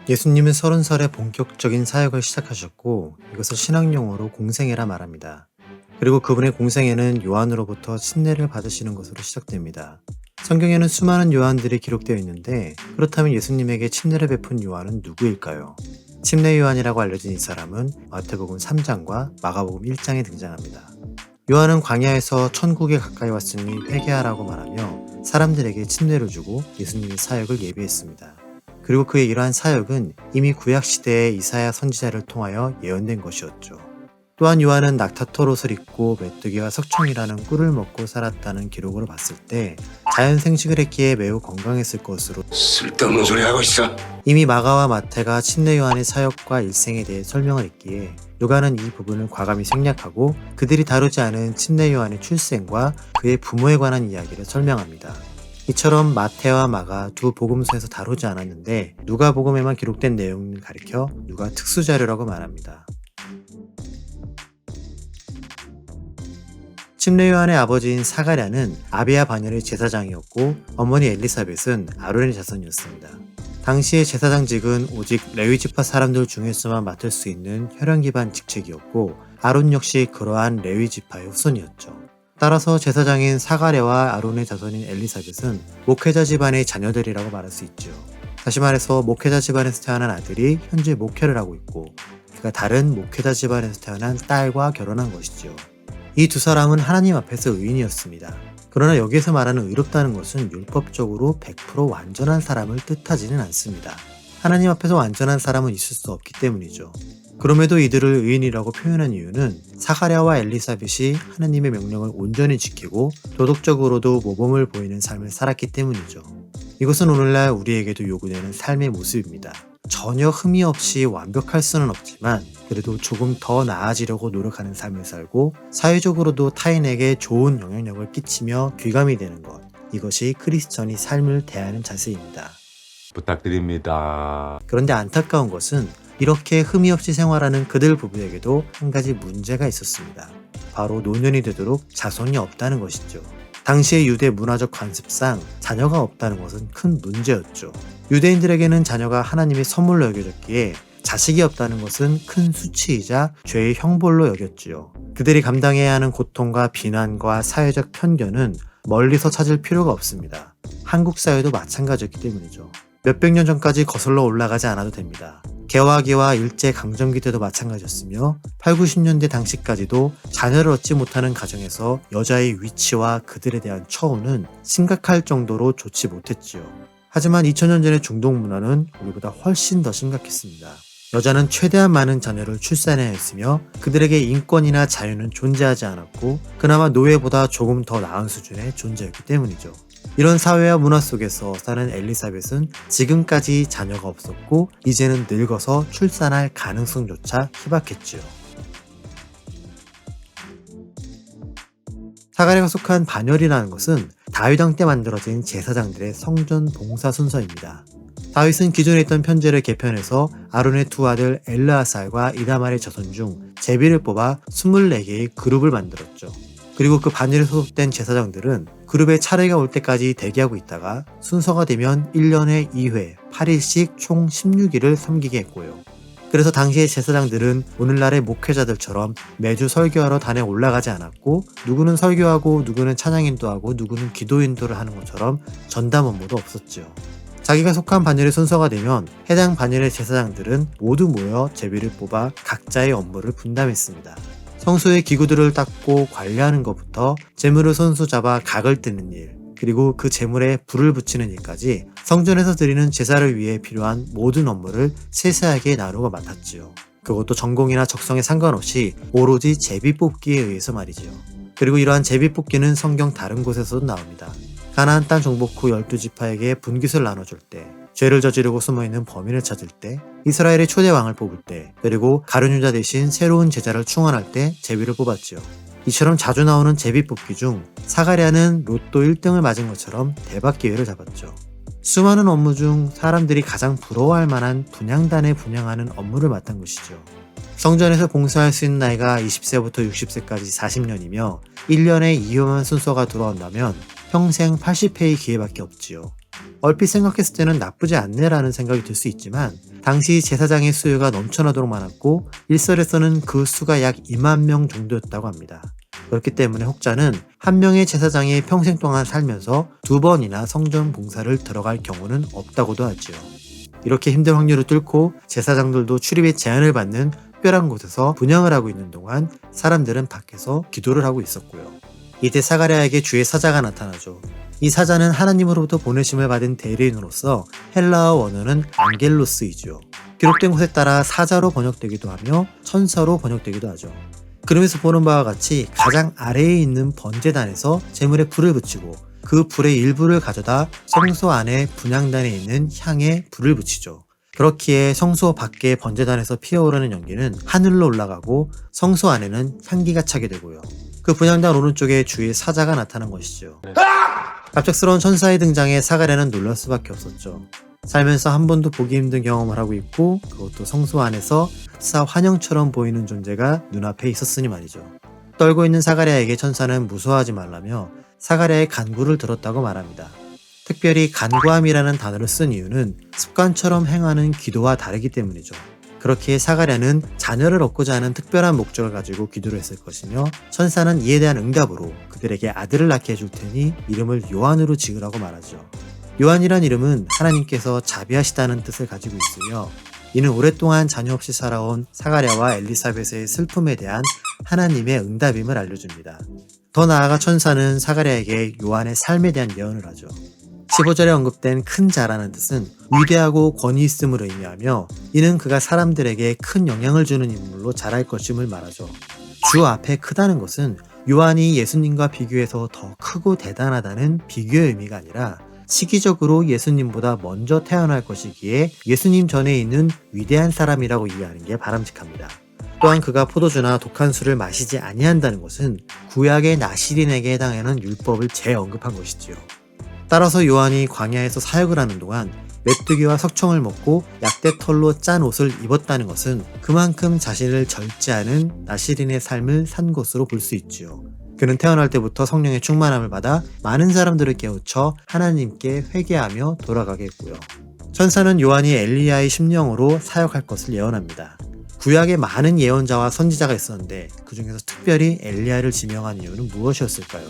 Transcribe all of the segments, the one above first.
예수님은 30살에 본격적인 사역을 시작하셨고 이것을 신학용어로 공생애라 말합니다. 그리고 그분의 공생애는 요한으로부터 침례를 받으시는 것으로 시작됩니다. 성경에는 수많은 요한들이 기록되어 있는데 그렇다면 예수님에게 침례를 베푼 요한은 누구일까요? 침례 요한이라고 알려진 이 사람은 마태복음 3장과 마가복음 1장에 등장합니다. 요한은 광야에서 천국에 가까이 왔으니 회개하라고 말하며 사람들에게 침례를 주고 예수님의 사역을 예비했습니다. 그리고 그의 이러한 사역은 이미 구약시대의 이사야 선지자를 통하여 예언된 것이었죠. 또한 요한은 낙타털 옷을 입고 메뚜기와 석청이라는 꿀을 먹고 살았다는 기록으로 봤을 때 자연 생식을 했기에 매우 건강했을 것으로 쓸데없는 소리 하고 있어. 이미 마가와 마태가 침례 요한의 사역과 일생에 대해 설명을 했기에 누가는 이 부분을 과감히 생략하고 그들이 다루지 않은 침례 요한의 출생과 그의 부모에 관한 이야기를 설명합니다. 이처럼 마태와 마가 두 복음서에서 다루지 않았는데 누가복음에만 기록된 내용을 가리켜 누가 특수자료라고 말합니다. 침례 요한의 아버지인 사가랴는 아비야 바녀의 제사장이었고 어머니 엘리사벳은 아론의 자손이었습니다. 당시의 제사장직은 오직 레위 지파 사람들 중에서만 맡을 수 있는 혈연 기반 직책이었고 아론 역시 그러한 레위 지파의 후손이었죠. 따라서 제사장인 사가랴와 아론의 자손인 엘리사벳은 목회자 집안의 자녀들이라고 말할 수 있죠. 다시 말해서 목회자 집안에서 태어난 아들이 현재 목회를 하고 있고 그가 다른 목회자 집안에서 태어난 딸과 결혼한 것이죠. 이 두 사람은 하나님 앞에서 의인이었습니다. 그러나 여기에서 말하는 의롭다는 것은 율법적으로 100% 완전한 사람을 뜻하지는 않습니다. 하나님 앞에서 완전한 사람은 있을 수 없기 때문이죠. 그럼에도 이들을 의인이라고 표현한 이유는 사가랴와 엘리사벳이 하나님의 명령을 온전히 지키고 도덕적으로도 모범을 보이는 삶을 살았기 때문이죠. 이것은 오늘날 우리에게도 요구되는 삶의 모습입니다. 전혀 흠이 없이 완벽할 수는 없지만 그래도 조금 더 나아지려고 노력하는 삶을 살고 사회적으로도 타인에게 좋은 영향력을 끼치며 귀감이 되는 것. 이것이 크리스천이 삶을 대하는 자세입니다. 부탁드립니다. 그런데 안타까운 것은 이렇게 흠이 없이 생활하는 그들 부부에게도 한 가지 문제가 있었습니다. 바로 노년이 되도록 자손이 없다는 것이죠. 당시의 유대 문화적 관습상 자녀가 없다는 것은 큰 문제였죠. 유대인들에게는 자녀가 하나님의 선물로 여겨졌기에 자식이 없다는 것은 큰 수치이자 죄의 형벌로 여겼지요. 그들이 감당해야 하는 고통과 비난과 사회적 편견은 멀리서 찾을 필요가 없습니다. 한국 사회도 마찬가지였기 때문이죠. 몇백 년 전까지 거슬러 올라가지 않아도 됩니다. 개화기와 일제강점기 때도 마찬가지였으며 8, 90년대 당시까지도 자녀를 얻지 못하는 가정에서 여자의 위치와 그들에 대한 처우는 심각할 정도로 좋지 못했지요. 하지만 2000년 전의 중동 문화는 우리보다 훨씬 더 심각했습니다. 여자는 최대한 많은 자녀를 출산해야 했으며 그들에게 인권이나 자유는 존재하지 않았고 그나마 노예보다 조금 더 나은 수준의 존재였기 때문이죠. 이런 사회와 문화 속에서 사는 엘리사벳은 지금까지 자녀가 없었고 이제는 늙어서 출산할 가능성조차 희박했지요. 사가랴가 속한 반열이라는 것은 다윗 왕 때 만들어진 제사장들의 성전 봉사 순서입니다. 다윗은 기존에 있던 편제를 개편해서 아론의 두 아들 엘르아살과 이다말의 자손 중 제비를 뽑아 24개의 그룹을 만들었죠. 그리고 그 반열에 소속된 제사장들은 그룹의 차례가 올 때까지 대기하고 있다가 순서가 되면 1년에 2회 8일씩 총 16일을 섬기게 했고요. 그래서 당시의 제사장들은 오늘날의 목회자들처럼 매주 설교하러 단에 올라가지 않았고 누구는 설교하고 누구는 찬양 인도하고 누구는 기도 인도를 하는 것처럼 전담 업무도 없었죠. 자기가 속한 반열의 순서가 되면 해당 반열의 제사장들은 모두 모여 제비를 뽑아 각자의 업무를 분담했습니다. 성소의 기구들을 닦고 관리하는 것부터 제물을 손수 잡아 각을 뜯는 일, 그리고 그 제물에 불을 붙이는 일까지 성전에서 드리는 제사를 위해 필요한 모든 업무를 세세하게 나누고 맡았지요. 그것도 전공이나 적성에 상관없이 오로지 제비 뽑기에 의해서 말이지요. 그리고 이러한 제비 뽑기는 성경 다른 곳에서도 나옵니다. 가나안 땅 정복 후 12지파에게 분깃을 나눠줄 때, 죄를 저지르고 숨어있는 범인을 찾을 때, 이스라엘의 초대 왕을 뽑을 때, 그리고 가룟 유다 대신 새로운 제자를 충원할 때 제비를 뽑았지요. 이처럼 자주 나오는 제비 뽑기 중 사가랴는 로또 1등을 맞은 것처럼 대박 기회를 잡았죠. 수많은 업무 중 사람들이 가장 부러워할 만한 분향단에 분향하는 업무를 맡은 것이죠. 성전에서 봉사할 수 있는 나이가 20세부터 60세까지 40년이며 1년에 2회만 순서가 들어온다면 평생 80회의 기회밖에 없지요. 얼핏 생각했을 때는 나쁘지 않네라는 생각이 들 수 있지만 당시 제사장의 수요가 넘쳐나도록 많았고 일설에서는 그 수가 약 2만 명 정도였다고 합니다. 그렇기 때문에 혹자는 한 명의 제사장이 평생 동안 살면서 2번이나 성전 봉사를 들어갈 경우는 없다고도 하지요. 이렇게 힘든 확률을 뚫고 제사장들도 출입에 제한을 받는 특별한 곳에서 분향을 하고 있는 동안 사람들은 밖에서 기도를 하고 있었고요. 이때 사가랴에게 주의 사자가 나타나죠. 이 사자는 하나님으로부터 보내심을 받은 대리인으로서 헬라어 원어는 안겔로스이죠. 기록된 곳에 따라 사자로 번역되기도 하며 천사로 번역되기도 하죠. 그림에서 보는 바와 같이 가장 아래에 있는 번제단에서 제물에 불을 붙이고 그 불의 일부를 가져다 성소 안에 분향단에 있는 향에 불을 붙이죠. 그렇기에 성소 밖의 번제단에서 피어오르는 연기는 하늘로 올라가고 성소 안에는 향기가 차게 되고요. 그 분향단 오른쪽에 주의 사자가 나타난 것이죠. 갑작스러운 천사의 등장에 사가랴는 놀랄 수밖에 없었죠. 살면서 한 번도 보기 힘든 경험을 하고 있고 그것도 성소 안에서 흡사 환영처럼 보이는 존재가 눈앞에 있었으니 말이죠. 떨고 있는 사가랴에게 천사는 무서워하지 말라며 사가랴의 간구를 들었다고 말합니다. 특별히 간구함이라는 단어를 쓴 이유는 습관처럼 행하는 기도와 다르기 때문이죠. 그렇기에 사가랴는 자녀를 얻고자 하는 특별한 목적을 가지고 기도를 했을 것이며 천사는 이에 대한 응답으로 그들에게 아들을 낳게 해줄 테니 이름을 요한으로 지으라고 말하죠. 요한이란 이름은 하나님께서 자비하시다는 뜻을 가지고 있으며 이는 오랫동안 자녀 없이 살아온 사가랴와 엘리사벳의 슬픔에 대한 하나님의 응답임을 알려줍니다. 더 나아가 천사는 사가랴에게 요한의 삶에 대한 예언을 하죠. 15절에 언급된 큰 자라는 뜻은 위대하고 권위 있음을 의미하며 이는 그가 사람들에게 큰 영향을 주는 인물로 자랄 것임을 말하죠. 주 앞에 크다는 것은 요한이 예수님과 비교해서 더 크고 대단하다는 비교의 의미가 아니라 시기적으로 예수님보다 먼저 태어날 것이기에 예수님 전에 있는 위대한 사람이라고 이해하는 게 바람직합니다. 또한 그가 포도주나 독한 술을 마시지 아니한다는 것은 구약의 나시린에게 해당하는 율법을 재언급한 것이지요. 따라서 요한이 광야에서 사역을 하는 동안 메뚜기와 석청을 먹고 약대털로 짠 옷을 입었다는 것은 그만큼 자신을 절제하는 나시린의 삶을 산 것으로 볼 수 있지요. 그는 태어날 때부터 성령의 충만함을 받아 많은 사람들을 깨우쳐 하나님께 회개하며 돌아가게 했고요. 천사는 요한이 엘리야의 심령으로 사역할 것을 예언합니다. 구약에 많은 예언자와 선지자가 있었는데 그 중에서 특별히 엘리야를 지명한 이유는 무엇이었을까요?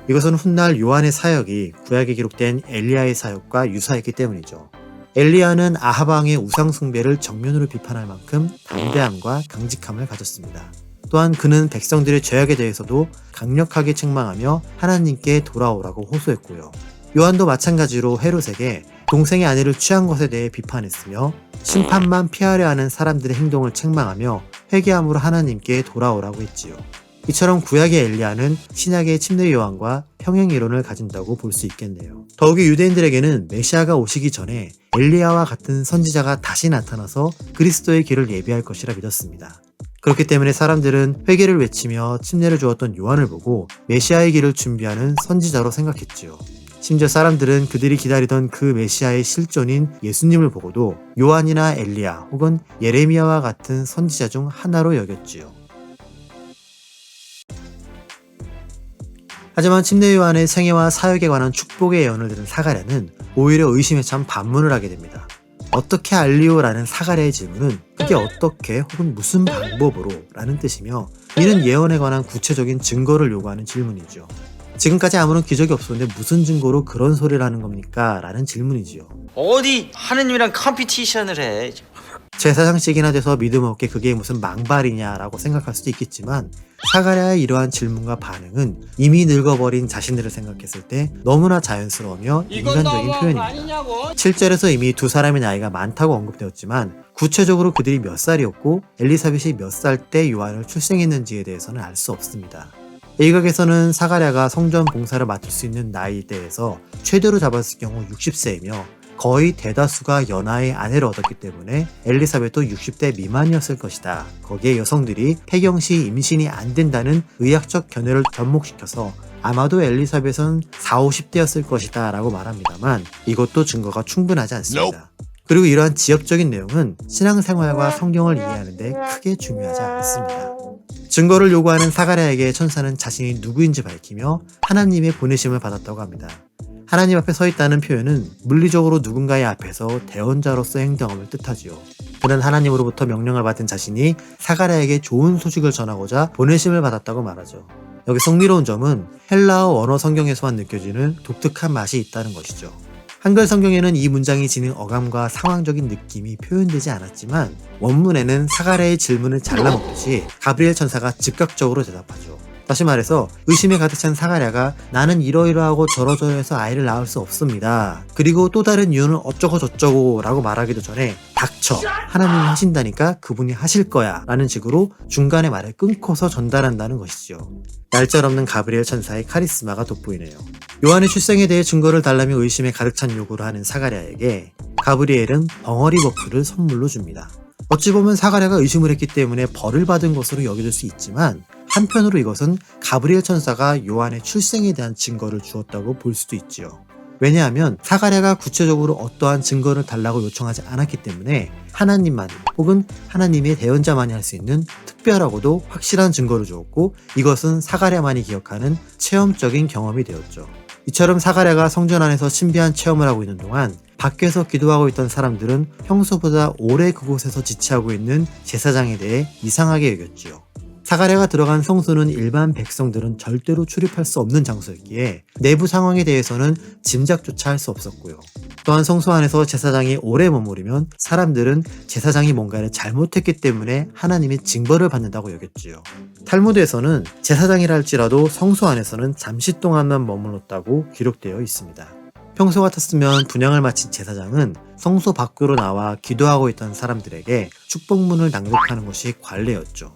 이것은 훗날 요한의 사역이 구약에 기록된 엘리야의 사역과 유사했기 때문이죠. 엘리야는 아합 왕의 우상 숭배를 정면으로 비판할 만큼 담대함과 강직함을 가졌습니다. 또한 그는 백성들의 죄악에 대해서도 강력하게 책망하며 하나님께 돌아오라고 호소했고요. 요한도 마찬가지로 헤롯에게 동생의 아내를 취한 것에 대해 비판했으며 심판만 피하려 하는 사람들의 행동을 책망하며 회개함으로 하나님께 돌아오라고 했지요. 이처럼 구약의 엘리야는 신약의 침례 요한과 평행 이론을 가진다고 볼 수 있겠네요. 더욱이 유대인들에게는 메시아가 오시기 전에 엘리야와 같은 선지자가 다시 나타나서 그리스도의 길을 예비할 것이라 믿었습니다. 그렇기 때문에 사람들은 회개를 외치며 침례를 주었던 요한을 보고 메시아의 길을 준비하는 선지자로 생각했지요. 심지어 사람들은 그들이 기다리던 그 메시아의 실존인 예수님을 보고도 요한이나 엘리야 혹은 예레미야와 같은 선지자 중 하나로 여겼지요. 하지만 침례 요한의 생애와 사역에 관한 축복의 예언을 들은 사가랴는 오히려 의심에 찬 반문을 하게 됩니다. 어떻게 알리오? 라는 사가랴의 질문은 그게 어떻게 혹은 무슨 방법으로? 라는 뜻이며 이는 예언에 관한 구체적인 증거를 요구하는 질문이죠. 지금까지 아무런 기적이 없었는데 무슨 증거로 그런 소리를 하는 겁니까? 라는 질문이지요. 어디 하느님이랑 컴피티션을 해. 제사장식이나 돼서 믿음 없게 그게 무슨 망발이냐라고 생각할 수도 있겠지만 사가랴의 이러한 질문과 반응은 이미 늙어버린 자신들을 생각했을 때 너무나 자연스러우며 인간적인 표현입니다. 7절에서 이미 두 사람의 나이가 많다고 언급되었지만 구체적으로 그들이 몇 살이었고 엘리사벳이 몇 살 때 요한을 출생했는지에 대해서는 알 수 없습니다. 일각에서는 사가랴가 성전 봉사를 맡을 수 있는 나이대에서 최대로 잡았을 경우 60세이며 거의 대다수가 연하의 아내를 얻었기 때문에 엘리사벳도 60대 미만이었을 것이다. 거기에 여성들이 폐경 시 임신이 안 된다는 의학적 견해를 접목시켜서 아마도 엘리사벳은 40, 50대였을 것이다 라고 말합니다만 이것도 증거가 충분하지 않습니다. 그리고 이러한 지엽적인 내용은 신앙생활과 성경을 이해하는 데 크게 중요하지 않습니다. 증거를 요구하는 사가랴에게 천사는 자신이 누구인지 밝히며 하나님의 보내심을 받았다고 합니다. 하나님 앞에 서 있다는 표현은 물리적으로 누군가의 앞에서 대언자로서 행동함을 뜻하지요. 그는 하나님으로부터 명령을 받은 자신이 사가랴에게 좋은 소식을 전하고자 보내심을 받았다고 말하죠. 여기서 흥미로운 점은 헬라어 원어 성경에서만 느껴지는 독특한 맛이 있다는 것이죠. 한글 성경에는 이 문장이 지닌 어감과 상황적인 느낌이 표현되지 않았지만 원문에는 사가랴의 질문을 잘라먹듯이 가브리엘 천사가 즉각적으로 대답하죠. 다시 말해서 의심에 가득 찬 사가랴가 나는 이러이러하고 저러저러해서 아이를 낳을 수 없습니다. 그리고 또 다른 이유는 어쩌고 저쩌고 라고 말하기도 전에 닥쳐, 하나님이 하신다니까 그분이 하실 거야 라는 식으로 중간에 말을 끊고서 전달한다는 것이죠. 얄짤없는 가브리엘 천사의 카리스마가 돋보이네요. 요한의 출생에 대해 증거를 달라며 의심에 가득 찬 요구를 하는 사가랴에게 가브리엘은 벙어리 버프를 선물로 줍니다. 어찌 보면 사가랴가 의심을 했기 때문에 벌을 받은 것으로 여겨질 수 있지만 한편으로 이것은 가브리엘 천사가 요한의 출생에 대한 증거를 주었다고 볼 수도 있지요. 왜냐하면 사가랴가 구체적으로 어떠한 증거를 달라고 요청하지 않았기 때문에 하나님만 혹은 하나님의 대언자만이 할 수 있는 특별하고도 확실한 증거를 주었고 이것은 사가랴만이 기억하는 체험적인 경험이 되었죠. 이처럼 사가랴가 성전 안에서 신비한 체험을 하고 있는 동안 밖에서 기도하고 있던 사람들은 평소보다 오래 그곳에서 지체하고 있는 제사장에 대해 이상하게 여겼지요. 사가랴가 들어간 성소는 일반 백성들은 절대로 출입할 수 없는 장소였기에 내부 상황에 대해서는 짐작조차 할 수 없었고요. 또한 성소 안에서 제사장이 오래 머무르면 사람들은 제사장이 뭔가를 잘못했기 때문에 하나님의 징벌을 받는다고 여겼지요. 탈무드에서는 제사장이라 할지라도 성소 안에서는 잠시 동안만 머물렀다고 기록되어 있습니다. 평소 같았으면 분향을 마친 제사장은 성소 밖으로 나와 기도하고 있던 사람들에게 축복문을 낭독하는 것이 관례였죠.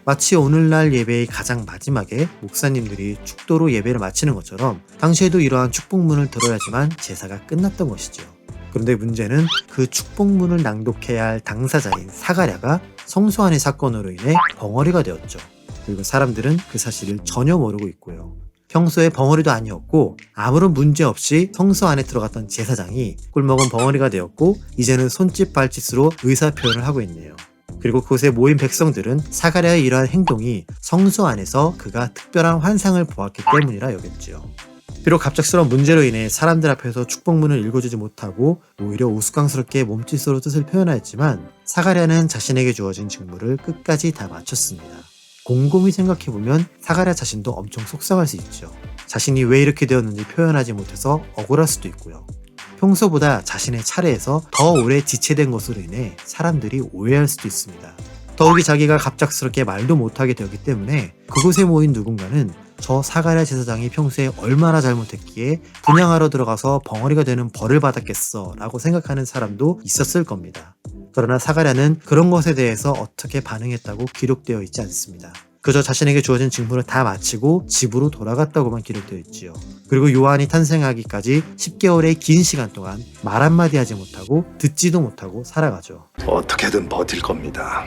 마치 오늘날 예배의 가장 마지막에 목사님들이 축도로 예배를 마치는 것처럼 당시에도 이러한 축복문을 들어야지만 제사가 끝났던 것이죠. 그런데 문제는 그 축복문을 낭독해야 할 당사자인 사가랴가 성소 안의 사건으로 인해 벙어리가 되었죠. 그리고 사람들은 그 사실을 전혀 모르고 있고요. 평소에 벙어리도 아니었고 아무런 문제 없이 성소 안에 들어갔던 제사장이 꿀먹은 벙어리가 되었고 이제는 손짓 발짓으로 의사표현을 하고 있네요. 그리고 그곳에 모인 백성들은 사가랴의 이러한 행동이 성소 안에서 그가 특별한 환상을 보았기 때문이라 여겼지요. 비록 갑작스러운 문제로 인해 사람들 앞에서 축복문을 읽어주지 못하고 오히려 우스꽝스럽게 몸짓으로 뜻을 표현하였지만 사가랴는 자신에게 주어진 직무를 끝까지 다 마쳤습니다. 곰곰이 생각해보면 사가랴 자신도 엄청 속상할 수 있죠. 자신이 왜 이렇게 되었는지 표현하지 못해서 억울할 수도 있고요. 평소보다 자신의 차례에서 더 오래 지체된 것으로 인해 사람들이 오해할 수도 있습니다. 더욱이 자기가 갑작스럽게 말도 못하게 되었기 때문에 그곳에 모인 누군가는 저 사가랴 제사장이 평소에 얼마나 잘못했기에 분향하러 들어가서 벙어리가 되는 벌을 받았겠어 라고 생각하는 사람도 있었을 겁니다. 그러나 사가랴는 그런 것에 대해서 어떻게 반응했다고 기록되어 있지 않습니다. 그저 자신에게 주어진 직무를 다 마치고 집으로 돌아갔다고만 기록되어 있지요. 그리고 요한이 탄생하기까지 10개월의 긴 시간 동안 말 한마디 하지 못하고 듣지도 못하고 살아가죠. 어떻게든 버틸 겁니다.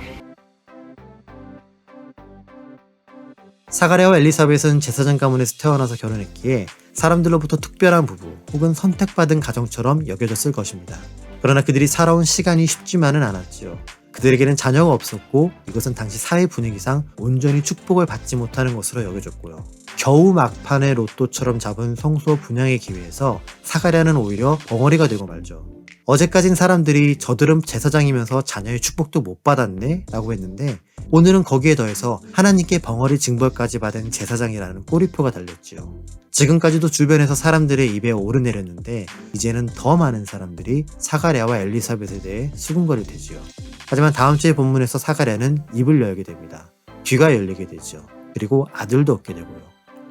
사가랴와 엘리사벳은 제사장 가문에서 태어나서 결혼했기에 사람들로부터 특별한 부부 혹은 선택받은 가정처럼 여겨졌을 것입니다. 그러나 그들이 살아온 시간이 쉽지만은 않았지요. 그들에게는 자녀가 없었고 이것은 당시 사회 분위기상 온전히 축복을 받지 못하는 것으로 여겨졌고요. 겨우 막판의 로또처럼 잡은 성소 분향의 기회에서 사가랴는 오히려 벙어리가 되고 말죠. 어제까진 사람들이 저들은 제사장이면서 자녀의 축복도 못 받았네 라고 했는데 오늘은 거기에 더해서 하나님께 벙어리 징벌까지 받은 제사장이라는 꼬리표가 달렸지요. 지금까지도 주변에서 사람들의 입에 오르내렸는데 이제는 더 많은 사람들이 사가랴와 엘리사벳에 대해 수군거릴 테지요. 하지만 다음 주의 본문에서 사가랴는 입을 열게 됩니다. 귀가 열리게 되죠. 그리고 아들도 얻게 되고요.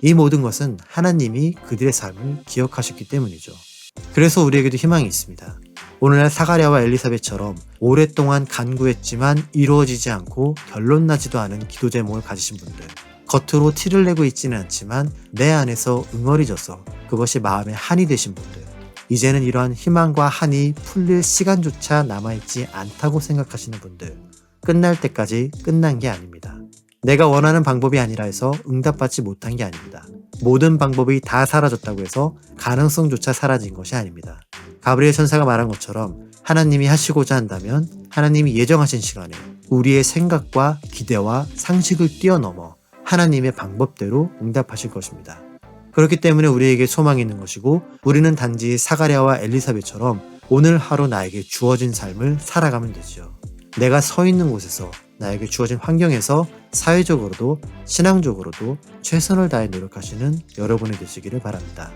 이 모든 것은 하나님이 그들의 삶을 기억하셨기 때문이죠. 그래서 우리에게도 희망이 있습니다. 오늘날 사가랴와 엘리사벳처럼 오랫동안 간구했지만 이루어지지 않고 결론나지도 않은 기도 제목을 가지신 분들, 겉으로 티를 내고 있지는 않지만 내 안에서 응어리져서 그것이 마음의 한이 되신 분들, 이제는 이러한 희망과 한이 풀릴 시간조차 남아있지 않다고 생각하시는 분들, 끝날 때까지 끝난 게 아닙니다. 내가 원하는 방법이 아니라 해서 응답받지 못한 게 아닙니다. 모든 방법이 다 사라졌다고 해서 가능성조차 사라진 것이 아닙니다. 가브리엘 천사가 말한 것처럼 하나님이 하시고자 한다면 하나님이 예정하신 시간에 우리의 생각과 기대와 상식을 뛰어넘어 하나님의 방법대로 응답하실 것입니다. 그렇기 때문에 우리에게 소망이 있는 것이고 우리는 단지 사가랴와 엘리사벳처럼 오늘 하루 나에게 주어진 삶을 살아가면 되지요. 내가 서 있는 곳에서 나에게 주어진 환경에서 사회적으로도 신앙적으로도 최선을 다해 노력하시는 여러분이 되시기를 바랍니다.